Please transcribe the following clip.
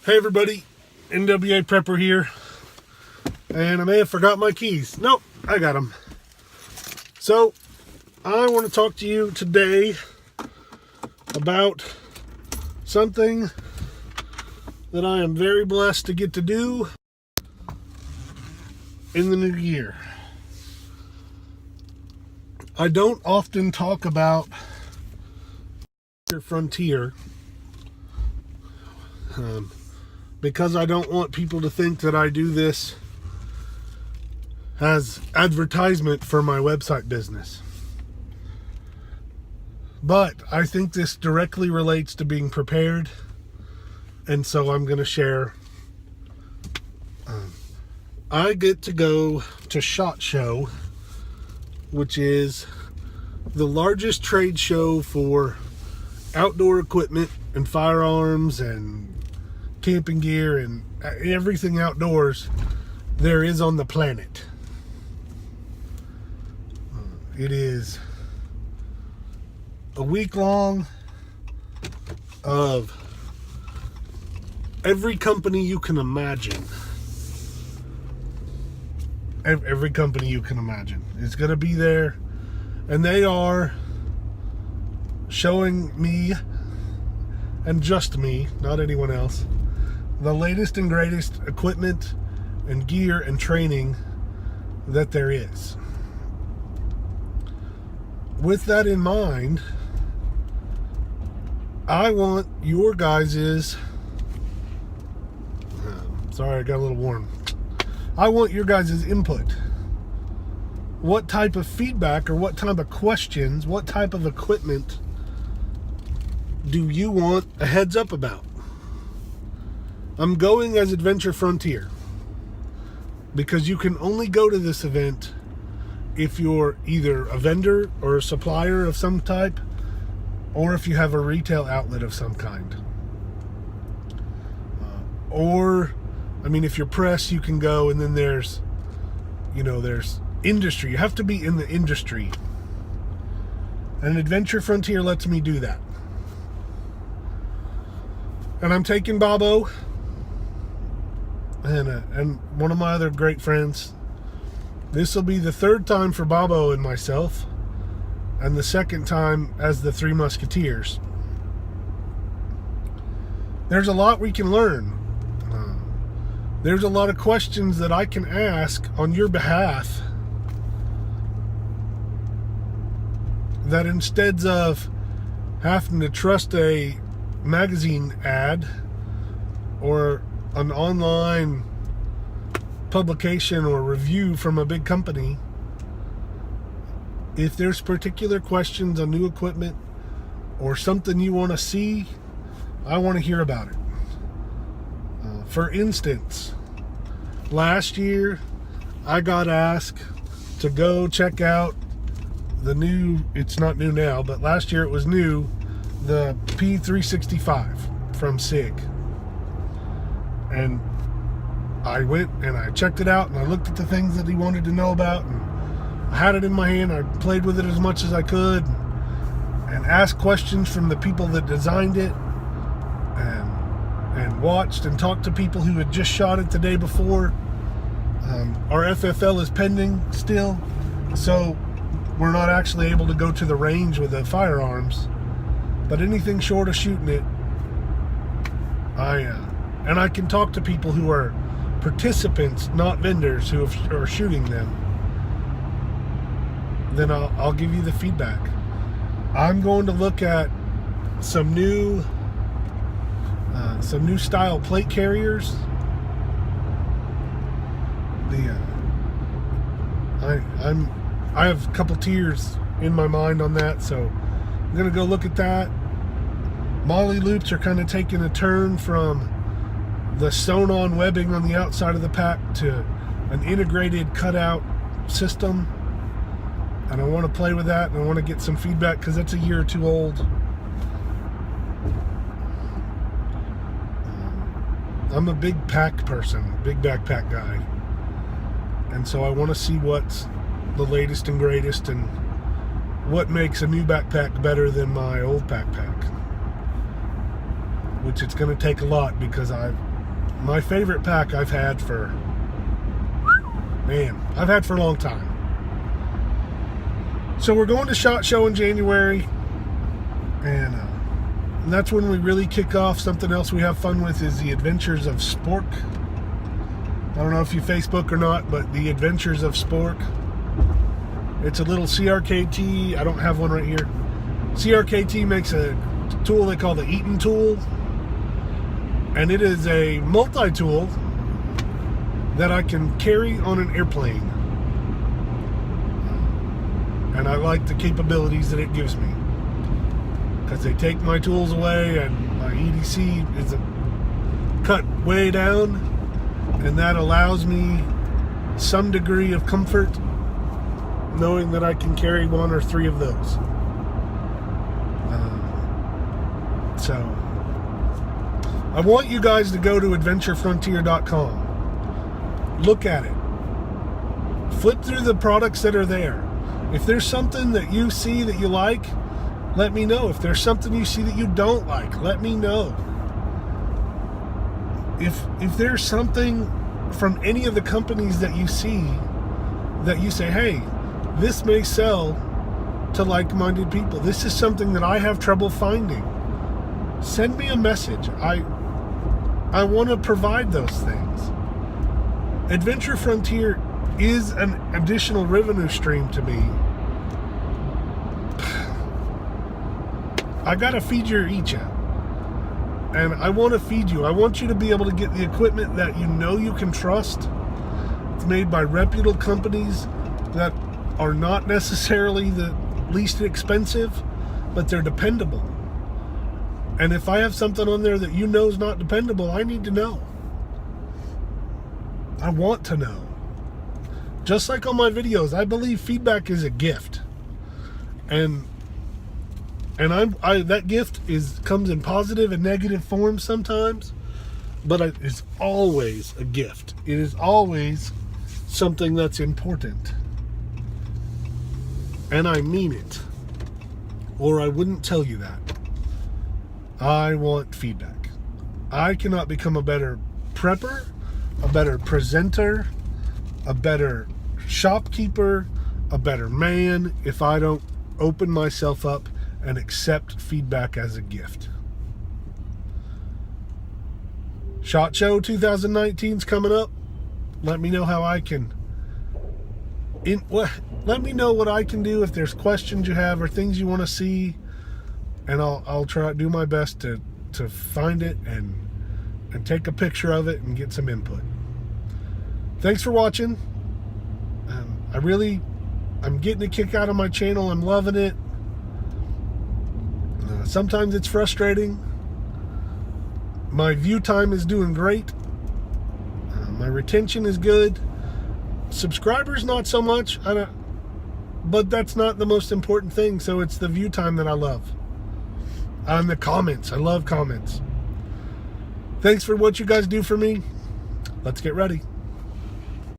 Hey everybody, NWA Prepper here, and I may have forgot my keys. Nope, I got them. So, I want to talk to you today about something that I am very blessed to get to do in the new year. I don't often talk about your frontier because I don't want people to think that I do this as advertisement for my website business. But I think this directly relates to being prepared, and so I'm going to share. I get to go to SHOT Show, which is the largest trade show for outdoor equipment and firearms and camping gear and everything outdoors there is on the planet. It is a week long of every company you can imagine. Every company you can imagine is going to be there, and they are showing me, and just me, not anyone else, the latest and greatest equipment and gear and training that there is. With that in mind, I want your guys's, sorry, I got a little warm. I want your guys' input. What type of feedback or what type of questions, what type of equipment do you want a heads up about? I'm going as Adventure Frontier because you can only go to this event if you're either a vendor or a supplier of some type, or if you have a retail outlet of some kind. If you're press, you can go, and then there's industry. You have to be in the industry. And Adventure Frontier lets me do that. And I'm taking Bobo and one of my other great friends. This will be the third time for Bobo and myself, and the second time as the Three Musketeers. There's a lot we can learn. There's a lot of questions that I can ask on your behalf that instead of having to trust a magazine ad or an online publication or review from a big company, if there's particular questions on new equipment or something you want to see, I want to hear about it. For instance, last year I got asked to go check out the new, it's not new now, but last year it was new, the P365 from SIG. And I went and I checked it out and I looked at the things that he wanted to know about, and I had it in my hand. I played with it as much as I could and asked questions from the people that designed it, and watched and talked to people who had just shot it the day before. Our FFL is pending still, so we're not actually able to go to the range with the firearms, but anything short of shooting it, and I can talk to people who are participants, not vendors, who are shooting them. Then I'll give you the feedback. I'm going to look at some new style plate carriers. I have a couple tiers in my mind on that, so I'm gonna go look at that. Molly loops are kind of taking a turn from the sewn-on webbing on the outside of the pack to an integrated cutout system, and I want to play with that, and I want to get some feedback because that's a year or two old. I'm a big pack person, big backpack guy, and so I want to see what's the latest and greatest and what makes a new backpack better than my old backpack, which it's going to take a lot because I've my favorite pack I've had for, I've had for a long time. So we're going to SHOT Show in January, and that's when we really kick off. Something else we have fun with is the Adventures of Spork. I don't know if you Facebook or not, but the Adventures of Spork. It's a little CRKT. I don't have one right here. CRKT makes a tool they call the Eaton tool, and it is a multi-tool that I can carry on an airplane, and I like the capabilities that it gives me, because they take my tools away and my EDC is cut way down, and that allows me some degree of comfort knowing that I can carry one or three of those. So I want you guys to go to adventurefrontier.com. Look at it. Flip through the products that are there. If there's something that you see that you like, let me know. If there's something you see that you don't like, let me know. If there's something from any of the companies that you see that you say, hey, this may sell to like-minded people. This is something that I have trouble finding. Send me a message. I want to provide those things. Adventure Frontier is an additional revenue stream to me. I gotta feed your each out. And I want to feed you. I want you to be able to get the equipment that you know you can trust. It's made by reputable companies that are not necessarily the least expensive, but they're dependable. And if I have something on there that you know is not dependable, I need to know. I want to know. Just like on my videos, I believe feedback is a gift. And that gift comes in positive and negative forms sometimes, but it's always a gift. It is always something that's important. And I mean it, or I wouldn't tell you that. I want feedback. I cannot become a better prepper, a better presenter, a better shopkeeper, a better man if I don't open myself up and accept feedback as a gift. SHOT Show 2019 is coming up. Let me know how I can. Let me know what I can do if there's questions you have or things you want to see, and I'll try to do my best to find it and take a picture of it and get some input. Thanks for watching. I'm getting a kick out of my channel. I'm loving it. Sometimes it's frustrating. My view time is doing great. My retention is good. Subscribers, not so much. But that's not the most important thing. So it's the view time that I love. And the comments. I love comments. Thanks for what you guys do for me. Let's get ready.